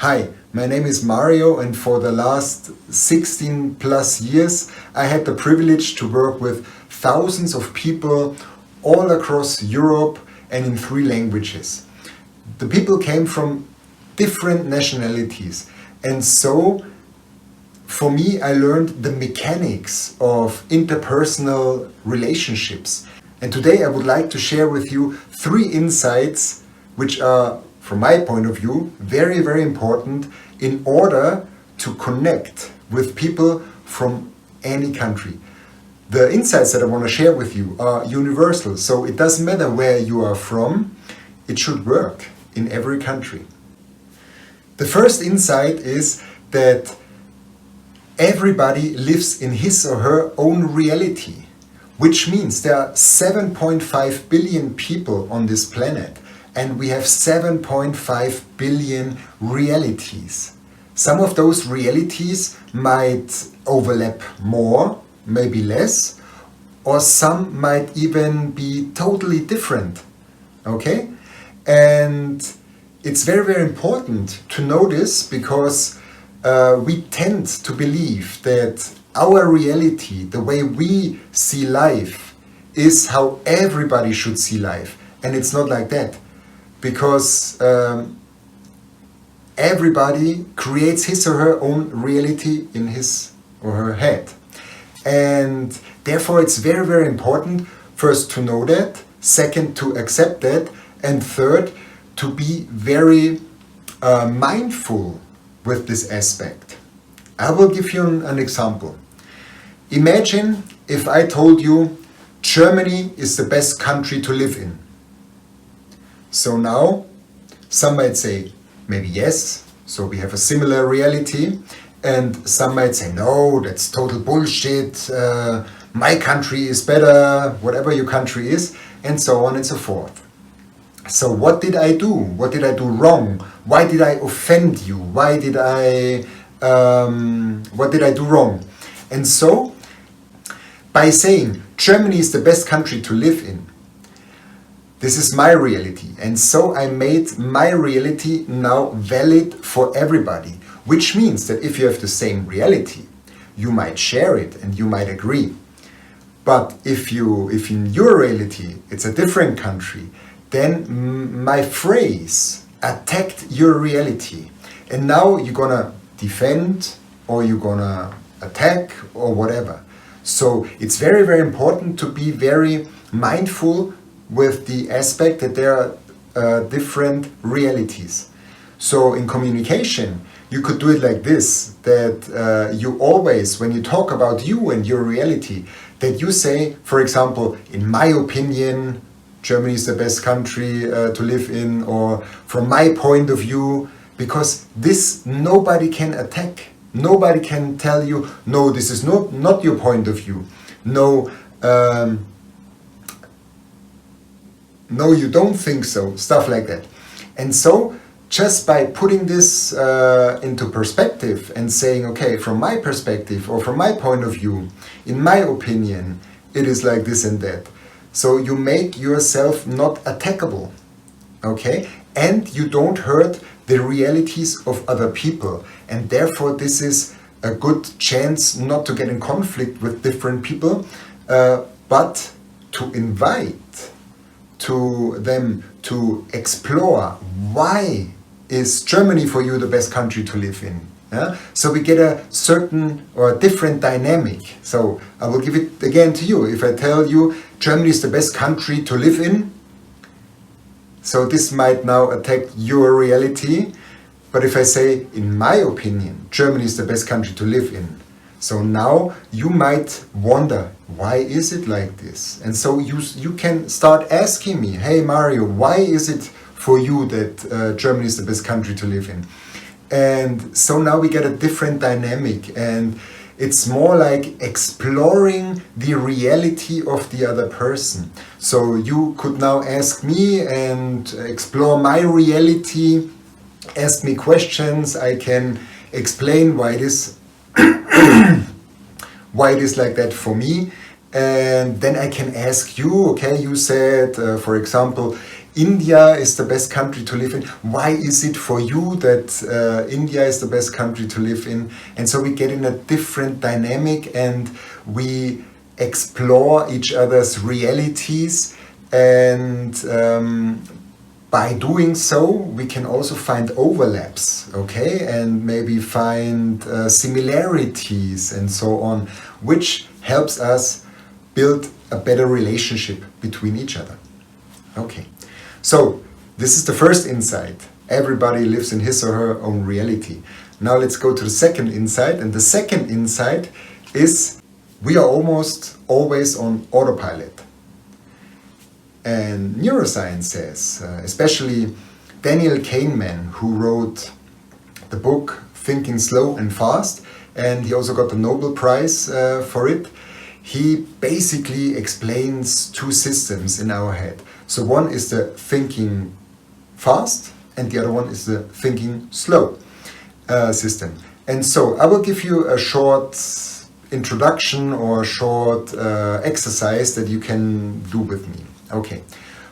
Hi, my name is Mario, and for the last 16 plus years I had the privilege to work with thousands of people all across Europe and in 3 languages. The people came from different nationalities, and so for me I learned the mechanics of interpersonal relationships. And today I would like to share with you 3 insights which are, from my point of view, very, very important in order to connect with people from any country. The insights that I want to share with you are universal, so it doesn't matter where you are from, it should work in every country. The first insight is that everybody lives in his or her own reality, which means there are 7.5 billion people on this planet. And we have 7.5 billion realities. Some of those realities might overlap more, maybe less, or some might even be totally different. Okay? And it's very, very important to know this because we tend to believe that our reality, the way we see life, is how everybody should see life. And it's not like that. Because everybody creates his or her own reality in his or her head. And therefore it's very, very important, first to know that, second to accept that, and third to be very mindful with this aspect. I will give you an example. Imagine if I told you Germany is the best country to live in. So now, some might say, maybe yes, so we have a similar reality, and some might say, no, that's total bullshit, my country is better, whatever your country is, and so on and so forth. So what did I do? What did I do wrong? Why did I offend you? What did I do wrong? And so, by saying Germany is the best country to live in, this is my reality, and so I made my reality now valid for everybody, which means that if you have the same reality, you might share it and you might agree. But if in your reality it's a different country, then my phrase attacked your reality, and now you're gonna defend or you're gonna attack or whatever. So it's very, very important to be very mindful with the aspect that there are different realities. So in communication, you could do it like this, that you always, when you talk about you and your reality, that you say, for example, in my opinion, Germany is the best country to live in, or from my point of view, because this nobody can attack. Nobody can tell you, no, this is not your point of view. No, no, you don't think so, stuff like that. And so, just by putting this into perspective and saying, okay, from my perspective or from my point of view, in my opinion, it is like this and that. So you make yourself not attackable, okay? And you don't hurt the realities of other people. And therefore, this is a good chance not to get in conflict with different people, but to invite to them to explore why is Germany for you the best country to live in. Yeah? So we get a certain or a different dynamic. So I will give it again to you. If I tell you Germany is the best country to live in, so this might now attack your reality. But if I say, in my opinion, Germany is the best country to live in, so now you might wonder, why is it like this? And so you can start asking me, hey Mario, why is it for you that Germany is the best country to live in? And so now we get a different dynamic, and it's more like exploring the reality of the other person. So you could now ask me and explore my reality, ask me questions, I can explain why it is like that for me, and then I can ask you, okay, you said, for example, India is the best country to live in. Why is it for you that India is the best country to live in? And so we get in a different dynamic and we explore each other's realities, and by doing so we can also find overlaps, okay, and maybe find similarities and so on, which helps us build a better relationship between each other. Okay, so this is the first insight. Everybody lives in his or her own reality. Now let's go to the second insight, and the second insight is we are almost always on autopilot. And neuroscience says, especially Daniel Kahneman, who wrote the book Thinking Slow and Fast, and he also got the Nobel Prize for it, he basically explains two systems in our head. So one is the thinking fast, and the other one is the thinking slow system. And so I will give you a short introduction or a short exercise that you can do with me. Okay,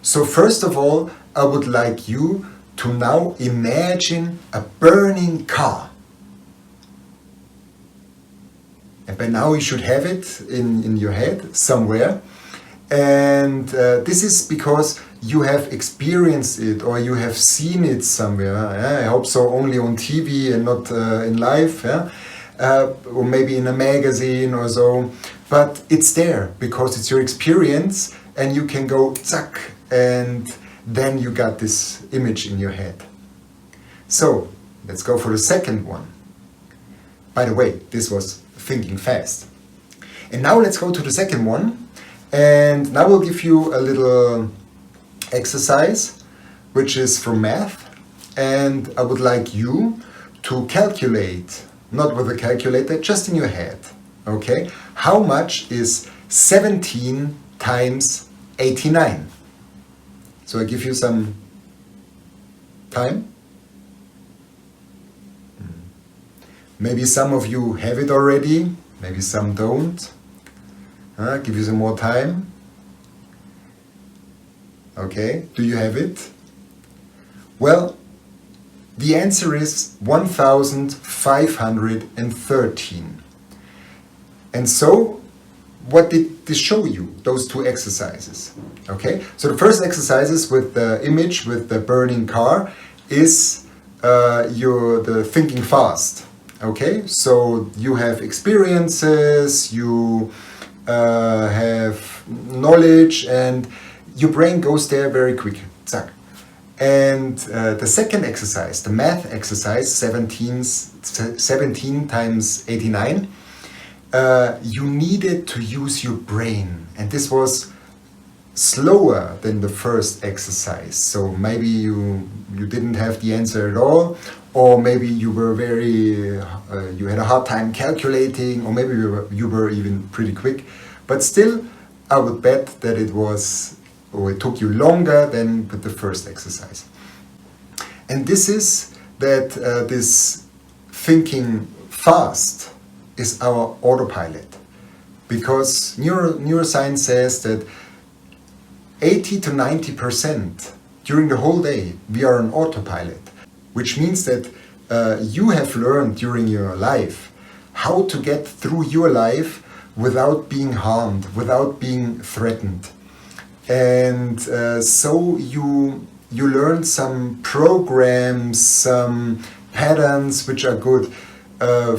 so first of all, I would like you to now imagine a burning car. And by now you should have it in your head somewhere. And this is because you have experienced it or you have seen it somewhere. I hope so, only on TV and not in life. Yeah? Or maybe in a magazine or so, but it's there because it's your experience, and you can go zack, and then you got this image in your head. So let's go for the second one. By the way, this was thinking fast. And now let's go to the second one, and now we'll give you a little exercise which is from math, and I would like you to calculate, not with a calculator, just in your head, okay? How much is 17 times 89? So I give you some time. Maybe some of you have it already, maybe some don't. Give you some more time. Okay, do you have it? Well, the answer is 1513. And so, what did this show you, those two exercises? Okay, so the first exercises with the image, with the burning car, is the thinking fast. Okay, so you have experiences, you have knowledge, and your brain goes there very quick. Zack. And the second exercise, the math exercise, 17 times 89, you needed to use your brain. And this was slower than the first exercise. So maybe you didn't have the answer at all, or maybe you were you had a hard time calculating, or maybe you were even pretty quick. But still, I would bet that it took you longer than with the first exercise. And this is that this thinking fast is our autopilot, because neuroscience says that 80 to 90% during the whole day we are on autopilot, which means that you have learned during your life how to get through your life without being harmed, without being threatened. And so you learn some programs, some patterns which are good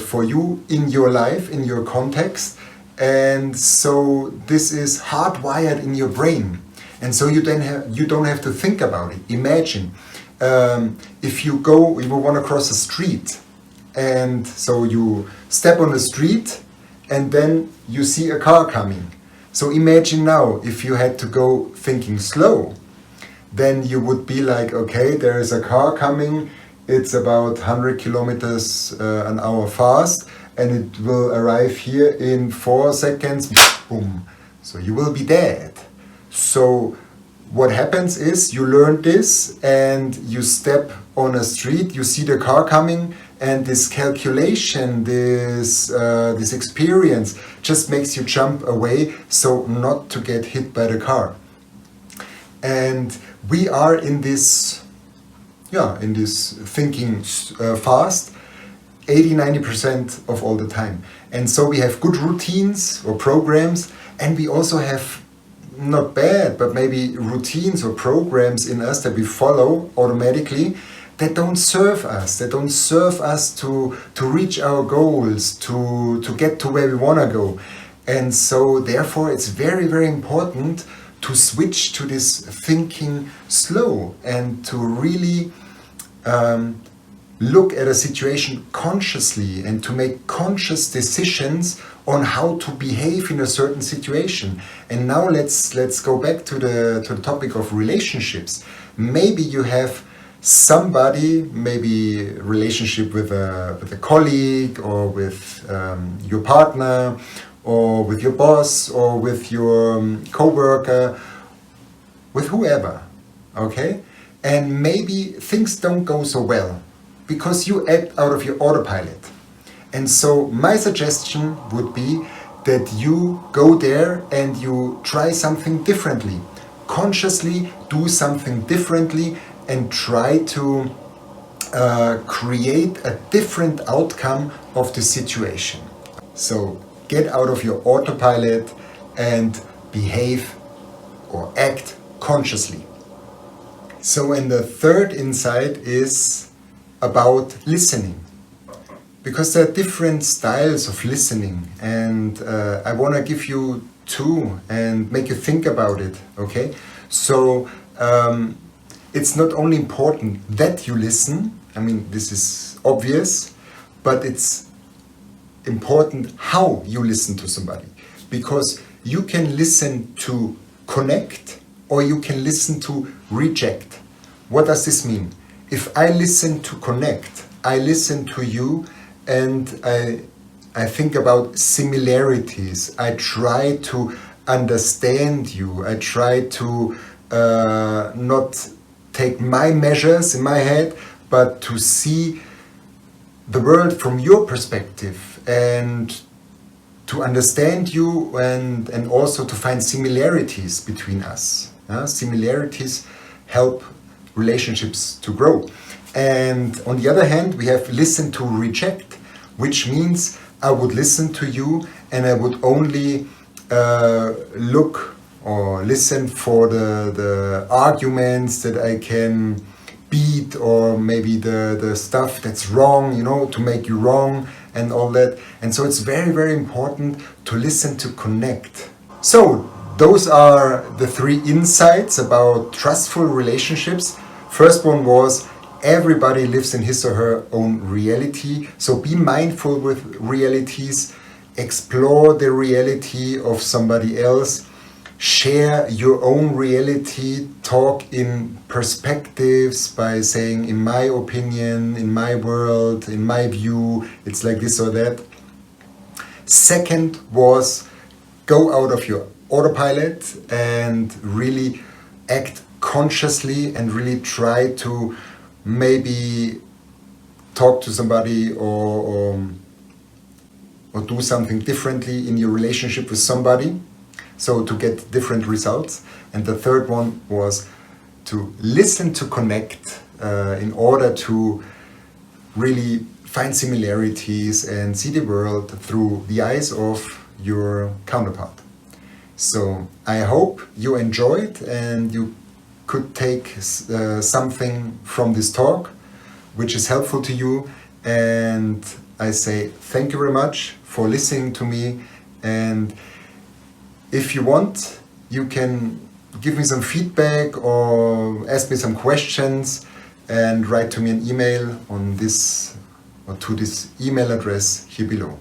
for you in your life, in your context. And so this is hardwired in your brain. And so you don't have to think about it. Imagine if you want to cross a street, and so you step on the street and then you see a car coming. So imagine now, if you had to go thinking slow, then you would be like, okay, there is a car coming, it's about 100 kilometers an hour fast, and it will arrive here in 4 seconds, boom. So you will be dead. So what happens is you learn this, and you step on a street, you see the car coming, and this calculation, this experience just makes you jump away so not to get hit by the car. And we are in this thinking fast 80-90% of all the time. And so we have good routines or programs, and we also have not bad, but maybe routines or programs in us that we follow automatically that don't serve us, to reach our goals, to get to where we want to go. And so therefore it's very, very important to switch to this thinking slow and to really look at a situation consciously and to make conscious decisions on how to behave in a certain situation. And now let's go back to the topic of relationships. Maybe you have somebody, maybe relationship with a colleague or with your partner or with your boss or with your co-worker, with whoever, okay? And maybe things don't go so well because you act out of your autopilot. And so my suggestion would be that you go there and you try something differently. Consciously do something differently and try to create a different outcome of the situation. So get out of your autopilot and behave or act consciously. So, and the third insight is about listening. Because there are different styles of listening, and I want to give you two and make you think about it, okay? So, it's not only important that you listen, I mean, this is obvious, but it's important how you listen to somebody. Because you can listen to connect or you can listen to reject. What does this mean? If I listen to connect, I listen to you and I think about similarities. I try to understand you. I try to not take my measures in my head, but to see the world from your perspective and to understand you and also to find similarities between us. Similarities help relationships to grow. And on the other hand, we have listen to reject, which means I would listen to you and I would only look or listen for the arguments that I can beat, or maybe the stuff that's wrong, to make you wrong and all that. And so it's very, very important to listen to connect. So those are the three insights about trustful relationships. First one was everybody lives in his or her own reality. So be mindful with realities, explore the reality of somebody else, share your own reality, talk in perspectives by saying, in my opinion, in my world, in my view, it's like this or that. Second was go out of your autopilot and really act consciously and really try to maybe talk to somebody or do something differently in your relationship with somebody, so to get different results. And the third one was to listen to connect in order to really find similarities and see the world through the eyes of your counterpart. So I hope you enjoyed and you could take something from this talk which is helpful to you, and I say thank you very much for listening to me. And if you want, you can give me some feedback or ask me some questions and write to me an email on this or to this email address here below.